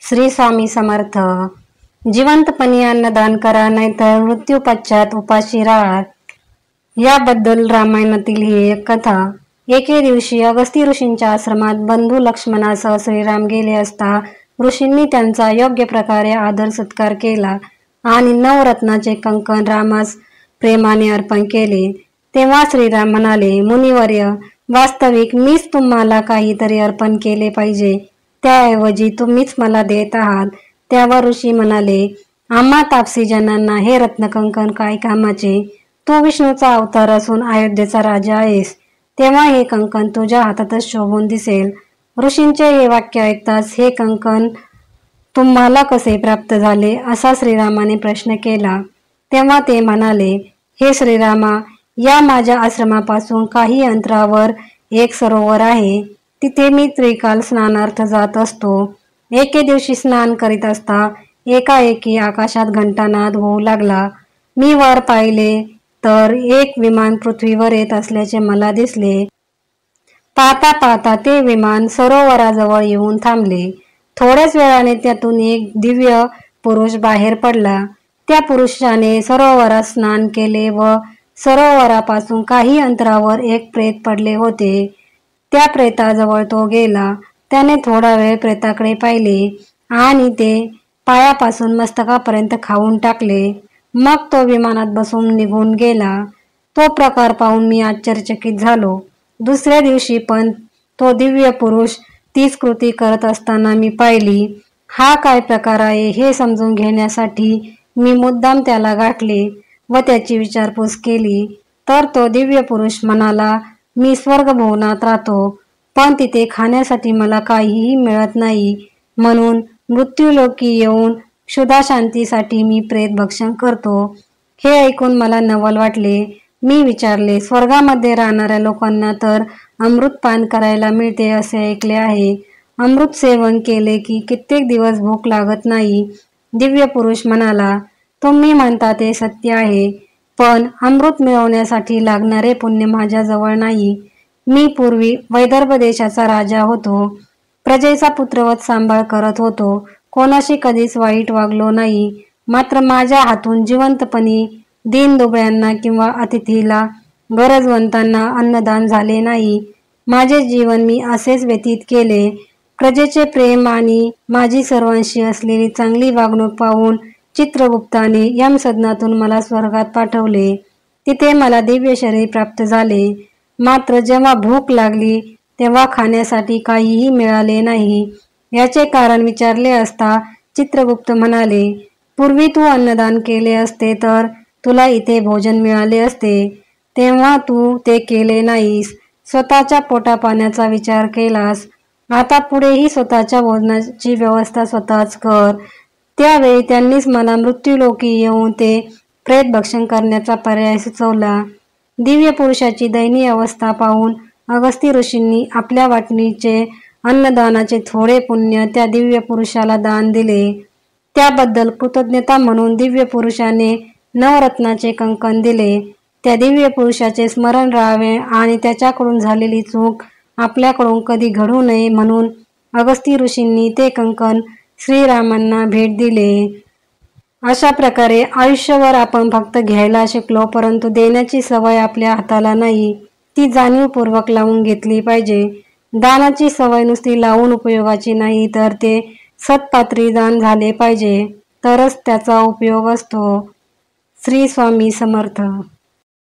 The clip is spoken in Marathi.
श्री स्वामी समर्थ. जिवंतपणी अन्नदान करा, नाहीतर मृत्यू पश्चात उपाशी राहा. याबद्दल रामायणातील ही एक कथा. एके दिवशी अगस्ती ऋषींच्या आश्रमात बंधू लक्ष्मणासह श्रीराम गेले असता ऋषींनी त्यांचा योग्य प्रकारे आदर सत्कार केला आणि नवरत्नाचे कंकण रामास प्रेमाने अर्पण केले. तेव्हा श्रीराम म्हणाले, मुनिवर्य, वास्तविक मीच तुम्हाला काहीतरी अर्पण केले पाहिजे, त्याऐवजी तुम्हीच मला देत आहात. त्यावर ऋषी म्हणाले, आम्हा तापसी जनांना हे रत्नकंकण काय कामाचे? तू विष्णूचा अवतार असून अयोध्येचा राजा आहेस, तेव्हा हे कंकण तुझ्या हातातच शोभून दिसेल. ऋषींचे हे वाक्य ऐकताच हे कंकण तुम्हाला कसे प्राप्त झाले, असा श्रीरामाने प्रश्न केला. तेव्हा ते म्हणाले, हे श्रीरामा, या माझ्या आश्रमापासून काही अंतरावर एक सरोवर आहे. तिथे मी त्रिकाल स्नानार्थ जात असतो. एके दिवशी स्नान करीत असता एकाएकी आकाशात घंटानाद होऊ लागला. मी वर पाहिले तर एक विमान पृथ्वीवर येत असल्याचे मला दिसले. पाहता पाहता ते विमान सरोवराजवळ येऊन थांबले. थोड्याच वेळाने त्यातून एक दिव्य पुरुष बाहेर पडला. त्या पुरुषाने सरोवरात स्नान केले व सरोवरापासून काही अंतरावर एक प्रेत पडले होते. त्या प्रेताजवळ तो गेला. त्याने थोडा वेळ प्रेताकडे पाहिले आणि ते पायापासून मस्तकापर्यंत खाऊन टाकले. मग तो विमानात बसून निघून गेला. तो प्रकार पाहून मी आश्चर्यचकित झालो. दुसऱ्या दिवशी पण तो दिव्य पुरुष तीच कृती करत असताना मी पाहिली. हा काय प्रकार आहे हे समजून घेण्यासाठी मी मुद्दाम त्याला गाठले व त्याची विचारपूस केली. तर तो दिव्य पुरुष म्हणाला, मी स्वर्गभुवनात राहतो, पण तिथे खाण्यासाठी मला काहीही मिळत नाही, म्हणून मृत्यूलोकी येऊन क्षुधाशांतीसाठी मी प्रेत भक्षण करतो. हे ऐकून मला नवल वाटले. मी विचारले, स्वर्गामध्ये राहणाऱ्या लोकांना तर अमृत पान करायला मिळते असे ऐकले आहे. अमृत सेवन केले की कित्येक दिवस भूक लागत नाही. दिव्य पुरुष म्हणाला, तुम्ही म्हणता ते सत्य आहे, पण अमृत मिळवण्यासाठी लागणारे पुण्य माझ्याजवळ नाही. मी पूर्वी वैदर्भ देशाचा राजा होतो. प्रजेचा पुत्रवत सांभाळ करत होतो. कोणाशी कधीच वाईट वागलो नाही. मात्र माझ्या हातून जिवंतपणी दीनदुबळ्यांना किंवा अतिथीला गरजवंतांना अन्नदान झाले नाही. माझे जीवन मी असेच व्यतीत केले. प्रजेचे प्रेम आणि माझी सर्वांशी असलेली चांगली वागणूक पाहून चित्रगुप्ताने यमसदनातून मला स्वर्गात पाठवले. तिथे मला दिव्य शरीर प्राप्त झाले. मात्र जेव्हा भूक लागली तेव्हा खाण्यासाठी काहीही मिळाले नाही. याचे कारण विचारले असता चित्रगुप्त म्हणाले, पूर्वी तू अन्नदान केले असते तर तुला इथे भोजन मिळाले असते, तेव्हा तू ते केले नाहीस. स्वतःच्या पोटापाण्याचा विचार केलास. आता पुढेही स्वतःच्या भोजनाची व्यवस्था स्वतःच कर. त्यावेळी त्यांनीच मला मृत्यूलोकी येऊन ते प्रेत भक्षण करण्याचा पर्याय सुचवला. दिव्य पुरुषाची दयनीय अवस्था पाहून अगस्ती ऋषींनी आपल्या वाटणीचे अन्नदानाचे थोडे पुण्य त्या दिव्य पुरुषाला दान दिले. त्याबद्दल कृतज्ञता म्हणून दिव्य पुरुषाने नवरत्नाचे कंकण दिले. त्या दिव्य पुरुषाचे स्मरण राहावे आणि त्याच्याकडून झालेली चूक आपल्याकडून कधी घडू नये म्हणून अगस्ती ऋषींनी ते कंकण श्रीरामांना भेट दिले. अशा प्रकारे आयुष्यभर आपण फक्त घ्यायला शिकलो, परंतु देण्याची सवय आपल्या हाताला नाही. ती जाणीवपूर्वक लावून घेतली पाहिजे. दानाची सवय नुसती लावून उपयोगाची नाही, तर ते सत्पात्री दान झाले पाहिजे, तरच त्याचा उपयोग असतो. श्री स्वामी समर्थ.